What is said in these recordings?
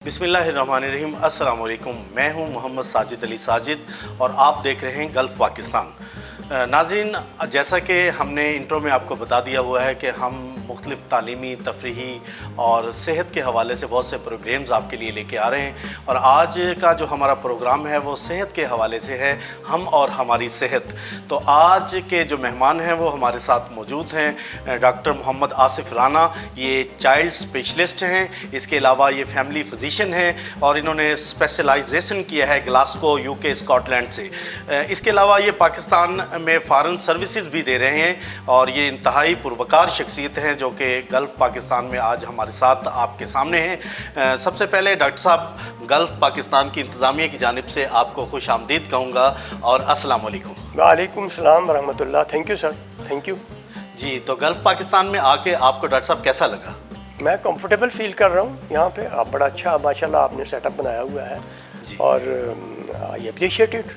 बिस्मिल्लाहिर्रहमानिर्रहीम, अस्सलाम वालेकुम। मैं हूं मोहम्मद साजिद अली साजिद और आप देख रहे हैं गल्फ़ पाकिस्तान। नाज़रीन, जैसा कि हमने इंट्रो में आपको बता दिया हुआ है कि हम मुख्तलिफ़ तालीमी, तफरीही और सेहत के हवाले से बहुत से प्रोग्राम्स आपके लिए लेके आ रहे हैं। और आज का जो हमारा प्रोग्राम है वो सेहत के हवाले से है, हम और हमारी सेहत। तो आज के जो मेहमान हैं वो हमारे साथ मौजूद हैं डॉक्टर मोहम्मद आसिफ राना। ये चाइल्ड स्पेशलिस्ट हैं, इसके अलावा ये फैमिली फिजिशियन हैं और इन्होंने स्पेशलाइजेशन किया है ग्लासगो, यूके, स्कॉटलैंड से। इसके अलावा ये पाकिस्तान में फ़ॉरेन सर्विसेज भी दे रहे हैं और ये इंतहाई पुरवकार शख्सियत हैं जो कि गल्फ़ पाकिस्तान में आज हमारे साथ आपके सामने हैं। सबसे पहले डॉक्टर साहब, गल्फ़ पाकिस्तान की इंतज़ामिया की जानिब से आपको खुश आमदीद कहूँगा और अस्सलाम वालेकुम। वालेकुम सलाम वरहमतुल्लाह। Thank you sir, thank you जी। तो गल्फ़ पाकिस्तान में आके आपको डॉक्टर साहब कैसा लगा? मैं कंफर्टेबल फील कर रहा हूँ यहाँ पे। आप बड़ा अच्छा माशाल्लाह आपने सेटअप बनाया हुआ है और आई अप्रिशिएट इट।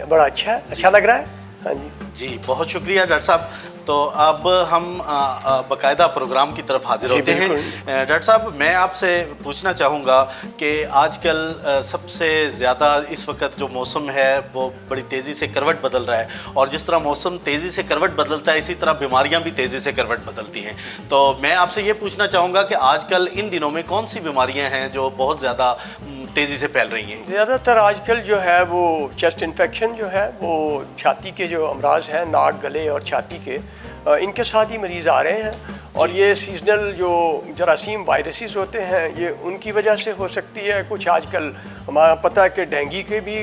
बड़ा अच्छा है, अच्छा लग रहा है। हाँ जी, बहुत शुक्रिया डॉक्टर साहब। तो अब हम बाकायदा प्रोग्राम की तरफ हाजिर होते हैं। डॉक्टर साहब, मैं आपसे पूछना चाहूँगा कि आजकल सबसे ज़्यादा इस वक्त जो मौसम है वो बड़ी तेज़ी से करवट बदल रहा है और जिस तरह मौसम तेज़ी से करवट बदलता है इसी तरह बीमारियाँ भी तेज़ी से करवट बदलती हैं। तो मैं आपसे ये पूछना चाहूँगा कि आजकल इन दिनों में कौन सी बीमारियाँ हैं जो बहुत ज़्यादा तेज़ी से फैल रही हैं? ज़्यादातर आजकल जो है वो चेस्ट इन्फेक्शन जो है वो छाती के जो अमराज हैं, नाक, गले और छाती के, इनके साथ ही मरीज़ आ रहे हैं। और ये सीजनल जो जरासीम वायरसेस होते हैं ये उनकी वजह से हो सकती है। कुछ आजकल हमारा पता है कि डेंगू के भी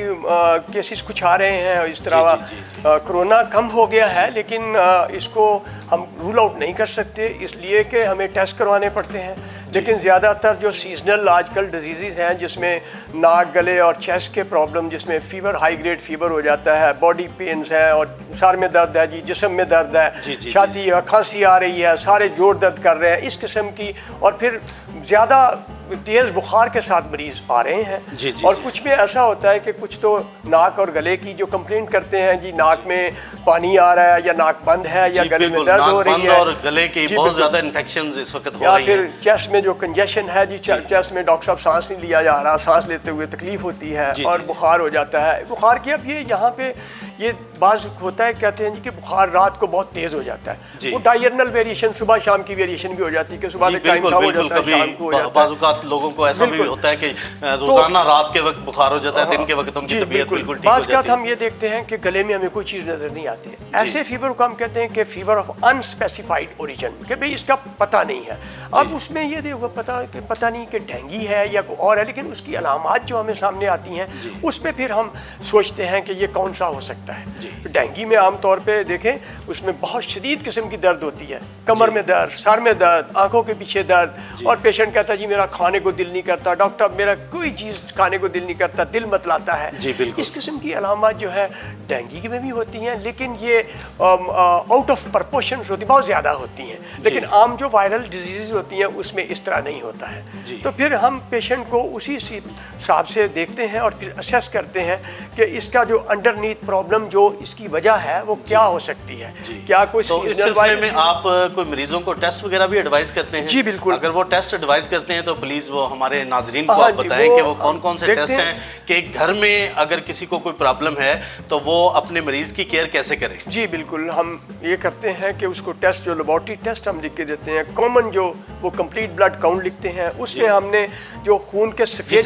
केसेस कुछ आ रहे हैं। इस तरह कोरोना कम हो गया है लेकिन इसको हम रूल आउट नहीं कर सकते इसलिए कि हमें टेस्ट करवाने पड़ते हैं। लेकिन ज़्यादातर जो सीजनल आजकल डिजीज़ हैं जिसमें नाक, गले और चेस्ट के प्रॉब्लम, जिसमें फ़ीवर, हाई ग्रेड फ़ीवर हो जाता है, बॉडी पेन्स हैं और सर में दर्द है जी, जिस्म में दर्द है, छाती है, खांसी आ रही है, सारे जोड़ दर्द कर रहे हैं, इस किस्म की। और फिर ज़्यादा तेज़ बुखार के साथ मरीज़ आ रहे हैं। और कुछ में ऐसा होता है कि कुछ तो नाक और गले की जो कंप्लेंट करते हैं जी, नाक में पानी आ रहा है या नाक बंद है या गले में दर्द हो रही है और गले की बहुत ज़्यादा इन्फेक्शंस इस वक्त हो रही हैं। या फिर चेस्ट में जो कंजेशन है जी, चेस्ट में डॉक्टर साहब सांस नहीं लिया जा रहा, सांस लेते हुए तकलीफ होती है और बुखार हो जाता है। बुखार की अब ये यहाँ पे ये बाज़ होता है, कहते हैं जी कि बुखार रात को बहुत तेज़ हो जाता है। वो डायर्नल वेरिएशन, सुबह शाम की वेरिएशन भी हो जाती है कि सुबह टाइम कम हो जाता है, शाम को हो जाता है। लोगों को ऐसा भी होता है कि रोजाना रात के वक्त बुखार हो जाता है, दिन के वक्त उनकी तबीयत बिल्कुल ठीक हो जाती है। हम ये देखते हैं कि गले में हमें कोई चीज़ नज़र नहीं आती है। ऐसे फीवर को हम कहते हैं कि फीवर ऑफ अनस्पेसिफाइड ओरिजिन, कि भाई इसका पता नहीं है। अब उसमें ये देखो पता नहीं कि डेंगू है या कोई और है, लेकिन उसकी अलामात जो हमें सामने आती हैं उस पर फिर हम सोचते हैं कि ये कौन सा हो सकता है। डेंगू में आमतौर पर देखें उसमें बहुत शदीद किस्म की दर्द होती है, कमर में दर्द, सर में दर्द, आंखों के पीछे दर्द, और पेशेंट कहता है जी मेरा खाने को दिल नहीं करता डॉक्टर, मेरा कोई चीज़ खाने को दिल नहीं करता, दिल मतलाता है। इस किस्म की अलामत जो है डेंगू में भी होती हैं, लेकिन ये आउट ऑफ प्रपोर्शन होती, बहुत ज़्यादा होती हैं। लेकिन आम जो वायरल डिजीज़ होती हैं उसमें इस तरह नहीं होता है। तो फिर हम पेशेंट को उसी हिसाब से देखते हैं और फिर असेस करते हैं कि इसका जो अंडरनीथ प्रॉब्लम जो इसकी वजह है वो क्या हो सकती है। क्या कोई तो इस सिलसिले में आप कोई मरीजों को टेस्ट वगैरह भी एडवाइस करते हैं? जी बिल्कुल। अगर वो टेस्ट एडवाइस करते हैं तो प्लीज़ वो हमारे नाजरीन को आप बताएं कि वो कौन कौन से टेस्ट हैं कि घर में अगर किसी को कोई प्रॉब्लम है तो वो अपने मरीज़ की केयर कैसे करें। जी बिल्कुल, हम ये करते हैं कि उसको टेस्ट, जो लेबॉर्ट्री टेस्ट हम लिख के देते हैं, कॉमन जो वो कंप्लीट ब्लड काउंट लिखते हैं, उसमें हमने जो खून के सफेद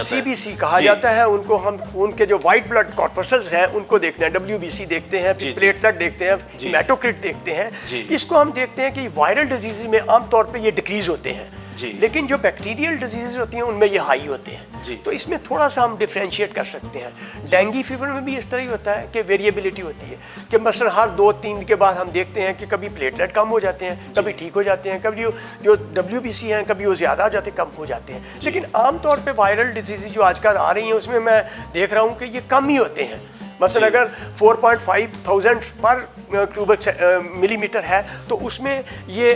CBC कहा जाता है, उनको हम खून के जो वाइट ब्लड कॉर्पसल्स हैं उनको देखते हैं, WBC देखते हैं, फिर प्लेटलेट देखते हैं, हेमाटोक्रिट देखते हैं। इसको हम देखते हैं कि वायरल डिजीज में आमतौर पर ये डिक्रीज होते हैं, लेकिन जो बैक्टीरियल डिजीज़ होती हैं उनमें ये हाई होते हैं। तो इसमें थोड़ा सा हम डिफ्रेंशिएट कर सकते हैं। डेंगू फीवर में भी इस तरह ही होता है कि वेरिएबिलिटी होती है कि मसलन हर 2-3 दिन के बाद हम देखते हैं कि कभी प्लेटलेट कम हो जाते हैं, कभी ठीक हो जाते हैं, कभी जो WBC हैं कभी वो ज़्यादा हो जाते हैं, कम हो जाते हैं। लेकिन आमतौर पर वायरल डिजीज़ जो आजकल आ रही हैं उसमें मैं देख रहा हूँ कि ये कम ही होते हैं। मसलन अगर 4,500 पर क्यूबिक मिलीमीटर है तो उसमें ये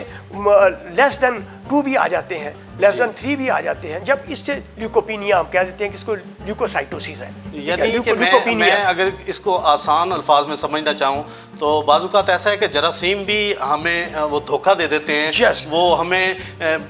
लेस देन 2 भी आ जाते हैं। लेस देन 3 भी आ जाते हैं, जब इससे ल्यूकोपीनिया हम कह देते हैं कि इसको ल्यूकोसाइटोसिस है। यानी कि मैं अगर इसको आसान अल्फाज में समझना चाहूँ तो बाज़-औक़ात ऐसा है कि जरासीम भी हमें वो धोखा दे देते हैं। yes. वो हमें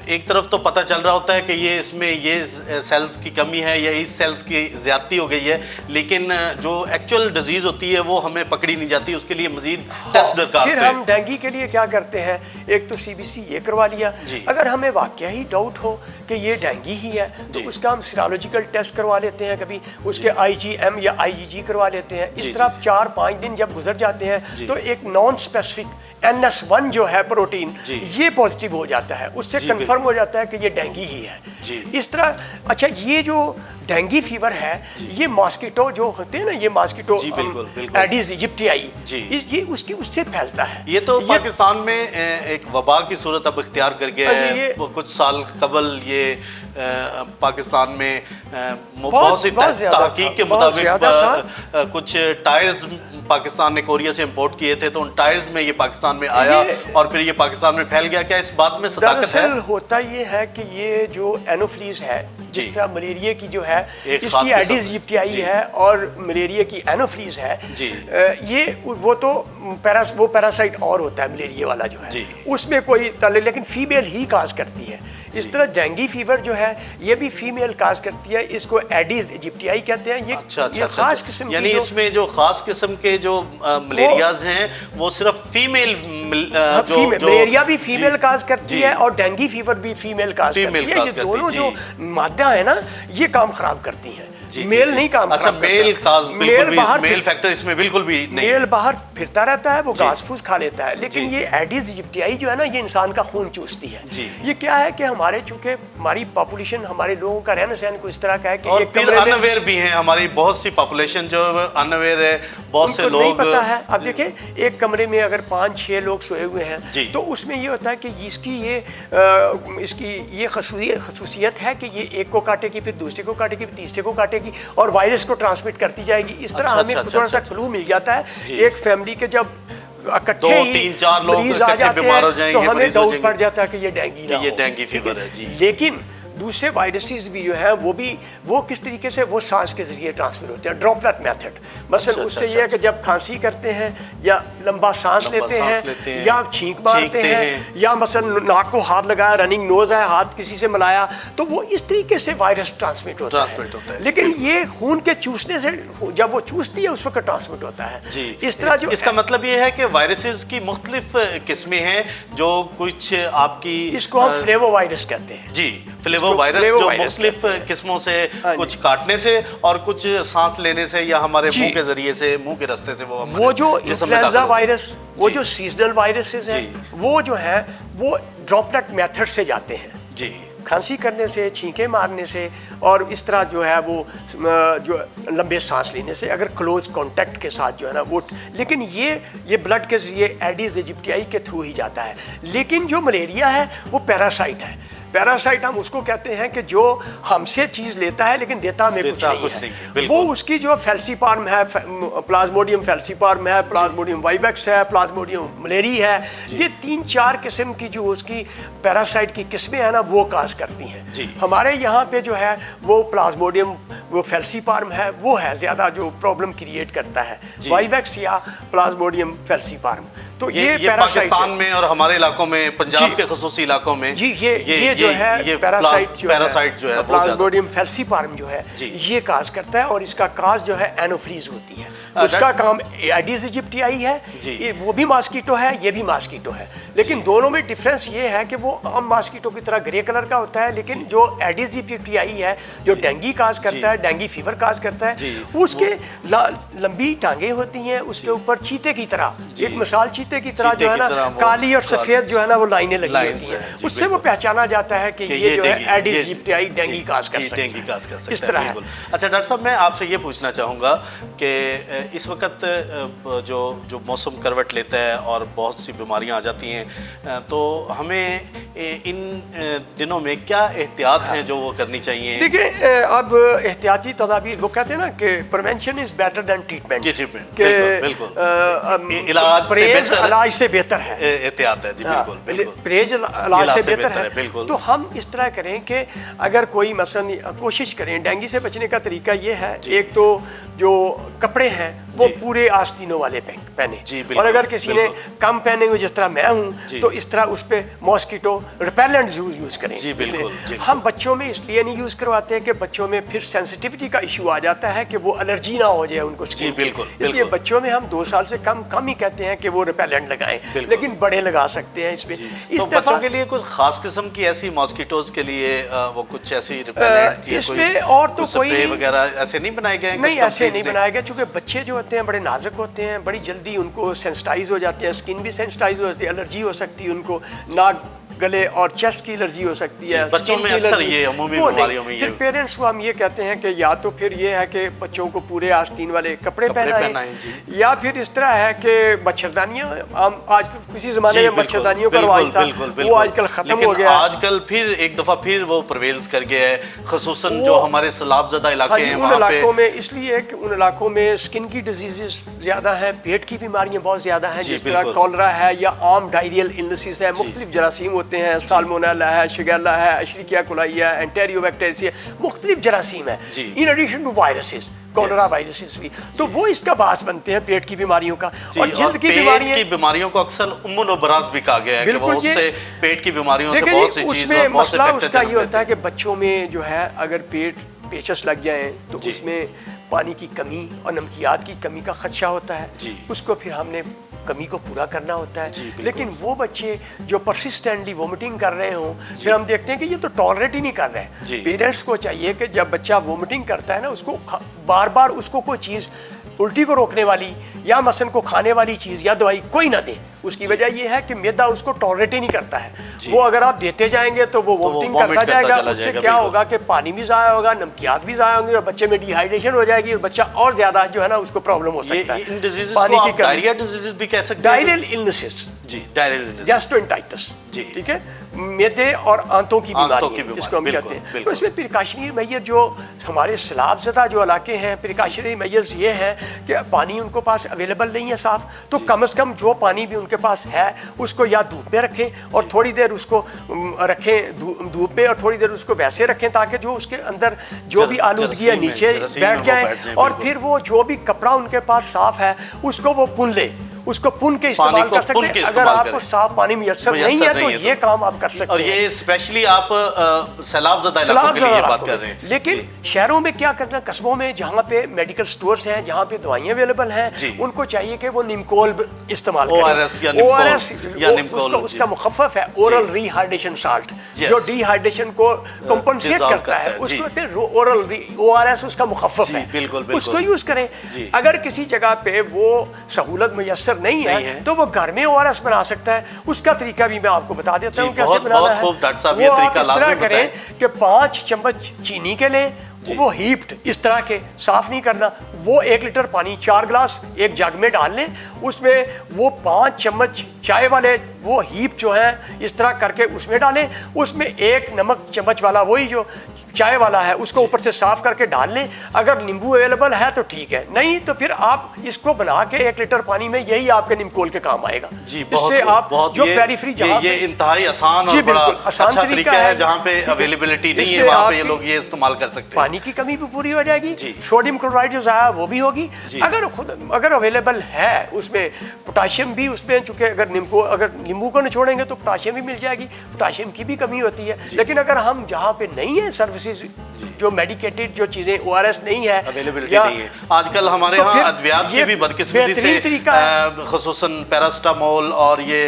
एक तरफ तो पता चल रहा होता है कि ये इसमें ये सेल्स की कमी है या इस सेल्स की ज़्यादती हो गई है, लेकिन जो एक्चुअल डिजीज़ होती है वो हमें पकड़ी नहीं जाती, उसके लिए मज़ीद टेस्ट दरकार फिर होते हैं। हम डेंगू के लिए क्या करते हैं, एक तो CBC ये करवा लिया, अगर हमें वाकया ही डाउट हो कि ये डेंगू ही है तो उसका हम सीरोलॉजिकल टेस्ट करवा लेते हैं, कभी उसके IgM या IgG करवा लेते हैं। इस तरह 4-5 दिन जब गुजर जाते हैं तो एक नॉन स्पेसिफिक NS1 जो है प्रोटीन ये पॉजिटिव हो जाता है, उससे कंफर्म हो जाता है कि ये डेंगू ही है। इस तरह अच्छा, ये जो डेंगू फीवर है ये मॉस्किटो जो होते हैं ना, ये मॉस्किटो एडिस इजिप्टियाई ये उससे फैलता है। ये तो पाकिस्तान में एक वबा की सूरत अब इख्तियार कर गया है। कुछ साल कबल ये पाकिस्तान में बहुत सी तहकीक के मुताबिक कुछ टायर्स पाकिस्तान ने कोरिया से इंपोर्ट किए थे, तो उन टायर्स में ये पाकिस्तान में आया और फिर ये पाकिस्तान में फैल गया। क्या इस बात में सदाकत है? होता ये है कि ये जो एनोफ्लीज है, जिस तरह मलेरिया की जो है इसकी एडिस इजिप्टियाई है और मलेरिया की एनोफ्लीज है, ये वो तो वो पैरासाइट और होता है मलेरिया वाला जो है, उसमें कोई तले, लेकिन फीमेल ही काज करती है। इस तरह डेंगू फीवर जो है ये भी फीमेल काज करती है, इसको एडिस इजिप्टियाई कहते हैं। ये खास किस्म, यानी इसमें जो खास किस्म के जो मलेरियाज हैं वो सिर्फ फीमेल मलेरिया भी फीमेल काज करती है और डेंगू फीवर भी फीमेल काज करती है। ये दोनों जो मादा है ना ये काम खराब करती है, मेल नहीं काम। अच्छा, मेल फैक्टर इसमें बिल्कुल भी नहीं। मेल बाहर फिरता रहता है, वो घास फूस खा लेता है, लेकिन ये एडिस इजिप्टियाई जो है ना ये इंसान का खून चूसती है। ये क्या है कि हमारे चूंकि हमारी पॉपुलेशन, हमारे लोगों का रहन सहन को इस तरह का है कि और फिर अनअवेयर भी है, हमारी बहुत सी पॉपुलेशन जो अनअवेयर है, बहुत से लोग नहीं पता है। अब देखिए एक कमरे में अगर 5-6 लोग सोए हुए हैं तो उसमें ये होता है कि इसकी ये खसूसियत है कि ये एक को काटेगी, फिर दूसरे को काटेगी, फिर तीसरे को काटेगी और वायरस को ट्रांसमिट करती जाएगी। इस तरह हमें थोड़ा सा क्लू मिल जाता है। एक फैमिली के जब इकट्ठे 2-3-4 लोग इकट्ठे बीमार हो जाएंगे तो हमें डाउट पड़ जाता है कि ये डेंगू फीवर है। जी, लेकिन दूसरे वायरसेस भी जो है वो किस तरीके से वो सांस के जरिए ट्रांसमिट होते हैं, ड्रॉपलेट मेथड। मसलन उससे ये है कि जब खांसी करते हैं या लंबा सांस लेते हैं या छींक मारते हैं या मसलन नाक को हाथ लगाया, रनिंग नोज है, हाथ किसी से मिलाया, तो वो इस तरीके से वायरस ट्रांसमिट होता है। लेकिन ये खून के चूसने से जब वो चूसती है उस वक्त ट्रांसमिट होता है। इस तरह जो इसका मतलब ये है कि वायरसेस की मुख्तलिफ किस्में हैं, जो कुछ आपकी इसको हम फ्लेवो वायरस कहते हैं। जी, फ्लेवो वायरस जो मुख्तलिफ किस्मों से, कुछ काटने से और कुछ सांस लेने से या हमारे मुंह के जरिए से, मुंह के रास्ते से वो जो इन्फ्लुएंजा वायरस, वो जो सीजनल वायरसेस हैं वो जो है वो ड्रॉपलेट मेथड से जाते हैं। जी, खांसी करने से, छींके मारने से और इस तरह जो है वो जो लंबे सांस लेने से, अगर क्लोज कांटेक्ट के साथ जो है ना वो, लेकिन ये ब्लड के जरिए एडिस इजिप्टियाई के थ्रू ही जाता है। लेकिन जो मलेरिया है वो पैरासाइट है। पैरासाइट हम उसको कहते हैं कि जो हमसे चीज़ लेता है लेकिन देता हमें कुछ नहीं है। वो उसकी जो फेल्सीपार्म है, प्लाज्मोडियम फेल्सीपार्म है, प्लाज्मोडियम वाइवेक्स है, प्लाज्मोडियम मलेरी है, ये 3-4 किस्म की जो उसकी पैरासाइट की किस्में हैं ना वो काज करती हैं। हमारे यहाँ पे जो है वो प्लाज्मोडियम वो फेल्सीपार्म है, वो है ज़्यादा जो प्रॉब्लम क्रिएट करता है, वाइवेक्स या प्लाज्मोडियम फेल्सीपार्म। तो ये पाकिस्तान में और हमारे इलाकों में, पंजाब के खसूसी इलाकों में ये जो है पैरासाइट जो है प्लाज्मोडियम फेल्सीपार्म जो है ये काज करता है और इसका काज जो है एनोफ्लीज होती है। उसका काम एडिस इजिप्टियाई है, वो भी मॉस्किटो है, ये भी मॉस्किटो है, लेकिन दोनों में डिफरेंस ये है कि वो आम मॉस्किटो की तरह ग्रे कलर का होता है, लेकिन जो एडिस इजिप्टियाई है जो डेंगू काज करता है, डेंगू फीवर काज करता है, उसके लंबी टांगे होती हैं, उसके ऊपर चीते की तरह, एक मिसाल चीते की तरह जो है ना काली और सफेद जो है ना वो लाइनें लगी होती हैं, उससे वो पहचाना जाता है कि ये जो है एडिस इजिप्टियाई डेंगू काज कर सकता है। इस तरह है। अच्छा डॉक्टर साहब, मैं आपसे ये पूछना चाहूँगा कि इस वक्त जो मौसम करवट लेता है और बहुत सी बीमारियां आ जाती हैं, तो हमें इन दिनों में क्या एहतियात हैं जो वो करनी चाहिए? देखिए अब एहतियाती तदाबीर, वो कहते हैं ना कि prevention is better than treatment. बिल्कुल, इलाज से बेहतर इलाज से बेहतर है, एहतियात है जी। बिल्कुल बिल्कुल, परहेज इलाज से बेहतर है। बिल्कुल। तो हम इस तरह करें कि अगर कोई मसलन कोशिश करें, डेंगू से बचने का तरीका ये है, एक तो जो कपड़े हैं वो पूरे आस्तीनों वाले पहने, और अगर किसी ने कम पहने हुए जिस तरह मैं हूँ तो इस तरह उस पर मॉस्किटो रिपेलेंट यूज करें। जी बिल्कुल। हम बच्चों में इसलिए नहीं यूज करवाते हैं कि बच्चों में फिर सेंसिटिविटी का इशू आ जाता है कि वो एलर्जी ना हो जाए उनको। जी बिल्कुल। इसलिए बच्चों में हम 2 साल से कम ही कहते हैं कि वो रिपेलेंट लगाएं, लेकिन बड़े लगा सकते हैं इसमें। तो बच्चों के लिए कुछ खास किस्म की ऐसी मॉस्किटोज के लिए वो कुछ ऐसी रिपेलेंट इसमें और तो कोई वगैरह ऐसे नहीं बनाए गए? नहीं, ऐसे नहीं बनाए गए, क्योंकि बच्चे जो होते हैं बड़े नाजुक होते हैं, बड़ी जल्दी उनको सेंसिटाइज हो जाते हैं, स्किन भी सेंसिटाइज हो जाती है, एलर्जी हो सकती है उनको, नाक गले और चेस्ट की एलर्जी हो सकती है। बच्चों में अक्सर ये अमूमी बीमारियों में ये फिर पेरेंट्स को हम ये कहते हैं कि या तो फिर ये है कि बच्चों को पूरे आस्तीन वाले कपड़े पहनाएं, या फिर इस तरह है कि मच्छरदानियां, हम आज किसी ज़माने में मच्छरदानियों का रवाज था, वो आजकल ख़त्म हो गया। आजकल फिर एक दफ़ा फिर वो प्रिवेल्स कर गया है, ख़ुसूसन जो हमारे सैलाबज़दा इलाके हैं उन इलाकों में, इसलिए कि उन इलाकों में स्किन की डिजीज़ेस ज़्यादा हैं, पेट की बीमारियां बहुत ज़्यादा हैं, जिस तरह कॉलरा है या आम डायरियल इलनेसेस है, मुख्तलिफ जरासीम होते हैं, साल्मोनेला है, शिगेल्ला है, एशरिकिया कोलाई है, एंटेरियोबैक्टेरिया, मुख्तलिफ जरासीम है, in addition to viruses, cholera viruses भी। तो वो इसका बास बनते हैं पेट की बीमारियों का, और जल्द की बीमारियों को अक्सर उम्मुल अबराज भी कहा गया है कि वो उससे पेट की बीमारियों से बहुत सी चीज़ें, मसला उसका ये होता है कि बच्चों में जो है अगर पेचस लग जाए तो उसमें पानी की कमी और नमकियात की कमी का खदशा होता है, उसको फिर हमने कमी को पूरा करना होता है। लेकिन वो बच्चे जो परसिस्टेंटली वोमिटिंग कर रहे हों, फिर हम देखते हैं कि ये तो टॉलरेट ही नहीं कर रहे। पेरेंट्स को चाहिए कि जब बच्चा वोमिटिंग करता है ना, उसको बार बार उसको कोई चीज़ उल्टी को रोकने वाली या मसन को खाने वाली चीज़ या दवाई कोई ना दे। उसकी वजह यह है कि मैदा उसको टॉलरेट ही नहीं करता है। वो अगर आप देते जाएंगे तो वो वोमिटिंग करता जाएगा, उससे क्या होगा कि पानी भी ज़ाया होगा, नमकियात भी ज़ाया होंगी, और बच्चे में डिहाइड्रेशन हो जाएगी, और बच्चा और ज़्यादा जो है ना उसको प्रॉब्लम हो सकता है। इन डिजीज़ेज़ को आप डायरिया डिजीज़ेज़ भी कह सकते हैं, डायरियल इलनेसेस, गैस्ट्रोएंटाइटिस, ठीक है, मैदे और आंतों की बीमारी जिसको हम कहते हैं। तो इसमें प्रिकॉशनरी मेजर जो हमारे सैलाबज़दा जो इलाके हैं, प्रिकॉशनरी मेजर्स ये हैं कि पानी उनको पास अवेलेबल नहीं है साफ़, तो कम से कम जो पानी भी उनके पास है उसको या धूप में रखें और थोड़ी देर उसको रखें धूप में, और थोड़ी देर उसको वैसे रखें ताकि जो उसके अंदर जो भी आलूदगी है नीचे बैठ जाए, और फिर वो जो भी कपड़ा उनके पास साफ़ है उसको वो पुन ले, उसको पुन के इस्तेमाल कर सकते हैं। अगर आपको साफ पानी मुयस्सर नहीं है तो ये काम आप कर सकते हैं। और ये स्पेशली आप सैलाबज़दा इलाकों के लिए बात कर रहे हैं। लेकिन शहरों में क्या करना, कस्बों में जहाँ पे मेडिकल स्टोर्स हैं, जहाँ पे दवाइयाँ अवेलेबल हैं, उनको चाहिए कि वो निमकोल इस्तेमाल करें। ORS उसका मुखफ़फ़ है, ओरल रिहाइड्रेशन साल्ट, जो डिहाइड्रेशन को कंपनसेट करता है, उसको ओरल ORS उसका मुखफ़फ़ है, उसको यूज़ करें। अगर किसी जगह पे वो सहूलत मुयस्सर नहीं है तो वो घर में ORS बना सकता है। उसका तरीका भी मैं आपको बता देता हूँ कैसे बनाना है। वो आप इस तरह करें कि 5 चम्मच चीनी के लें, वो हीप्ड इस तरह के, साफ नहीं करना, वो 1 लीटर पानी 4 गिलास एक जग में डाल लें, उसमें वो 5 चम्मच चाय वाले वो हीप जो है इस तरह करके उसमें डालें, उसमें 1 नमक चम्मच वाला वही जो चाय वाला है उसको ऊपर से साफ करके डाल लें। अगर नींबू अवेलेबल है तो ठीक है, नहीं तो फिर आप इसको बना के 1 लीटर पानी में, यही आपके निमकोल के काम आएगा। इससे आप जो पेरिफेरी ये इंतहाई आसान और बड़ा अच्छा तरीका है, जहाँ पे अवेलेबिलिटी नहीं है वहाँ पे ये लोग ये इस्तेमाल कर सकते हैं। पानी की कमी भी पूरी हो जाएगी, सोडियम क्लोराइड जो ज़ाया वो भी होगी। अगर अवेलेबल है उसमें पोटाशियम भी, उसमें चूंकि अगर नींबू को निचोड़ेंगे तो पोटाशियम भी मिल जाएगी, पोटाशियम की भी कमी होती है। लेकिन अगर हम जहाँ पे नहीं है सर्विसेज, जो मेडिकेटेड जो चीजें ORS नहीं है, अवेलेबिलिटी नहीं है, आजकल हमारे यहाँ अद्वियात की भी बदकिस्मती से ख़ुसूसन पैरास्टामोल और ये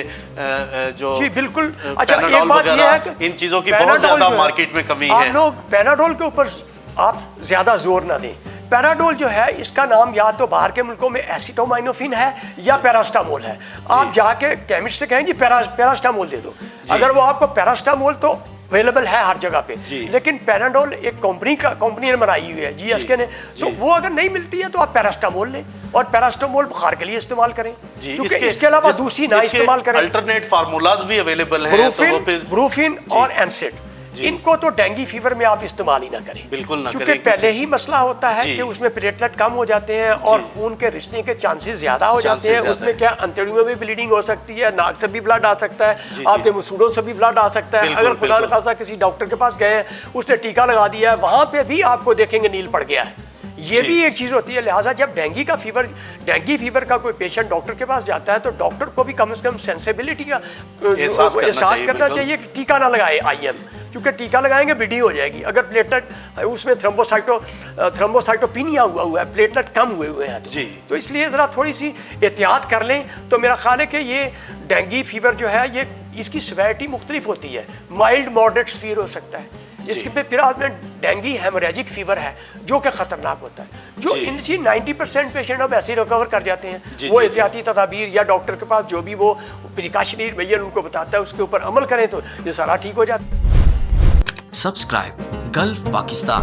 जो बिल्कुल अच्छा एक बात ये है कि इन चीज़ों की बहुत ज़्यादा मार्केट में कमी है। आप लोग पैराडोल के ऊपर आप ज़्यादा जोर ना दें। पैराडोल जो है इसका नाम या तो बाहर के मुल्कों में एसिटोमाइनोफिन है या पैरास्टामोल है। आप जाके केमिस्ट से कहें जी पैरास्टामोल दे दो, अगर वो आपको पैरास्टामोल तो अवेलेबल है हर जगह पे, लेकिन पैराडोल एक कंपनी ने बनाई हुई है GSK ने, तो वो अगर नहीं मिलती है तो आप पैरास्टामोल लें, और पैरास्टामोल बुखार के लिए इस्तेमाल करें, क्योंकि इसके अलावा दूसरी ना इस्तेमाल करें। अल्टरनेट फार्मूलाज भी अवेलेबल हैं, ब्रूफिन और एमसेट, जी। इनको तो डेंगू फीवर में आप इस्तेमाल ही ना करें, बिल्कुल ना क्योंकि करें, पहले ही मसला होता है जी। कि उसमें प्लेटलेट कम हो जाते हैं और जी। खून के रिसने के चांसेस ज्यादा हो जाते हैं। ज्यादा उसमें है। क्या अंतड़ियों में भी ब्लीडिंग हो सकती है, नाक से भी ब्लड आ सकता है, जी, आपके जी। मसूड़ों से भी ब्लड आ सकता है। बिल्कुल, अगर खुदा न बिल्कुल। खासा किसी डॉक्टर के पास गए, उसने टीका लगा दिया है, वहां पे भी आपको देखेंगे नील पड़ गया है। ये जी। भी एक चीज होती है। लिहाजा जब डेंगू फीवर का कोई पेशेंट डॉक्टर के पास जाता है तो डॉक्टर को भी कम से कम सेंसिबिलिटी का एहसास करना बिल्कुल। चाहिए कि टीका ना लगाए आईएम, क्योंकि टीका लगाएंगे ब्लीडिंग हो जाएगी। अगर प्लेटलेट उसमें थ्रोम्बोसाइटोपिनिया हुआ है, प्लेटलेट कम हुए हैं जी। तो इसलिए ज़रा थोड़ी सी एहतियात कर लें। तो मेरा ख्याल है कि ये डेंगू फीवर जो है ये इसकी सिवियरिटी मुख्तलिफ होती है। माइल्ड मॉडरेट फीवर हो सकता है, जिसके पे फिर में डेंगू हेमोरेजिक फीवर है जो कि खतरनाक होता है। जो जी। इनसी 90% पेशेंट अब ऐसे रिकवर कर जाते हैं। जी, वो जी, एहतियाती तदाबीर या डॉक्टर के पास जो भी वो प्रिकॉशनरी मेजर उनको बताता है उसके ऊपर अमल करें तो ये सारा ठीक हो जाता है। Subscribe Gulf Pakistan.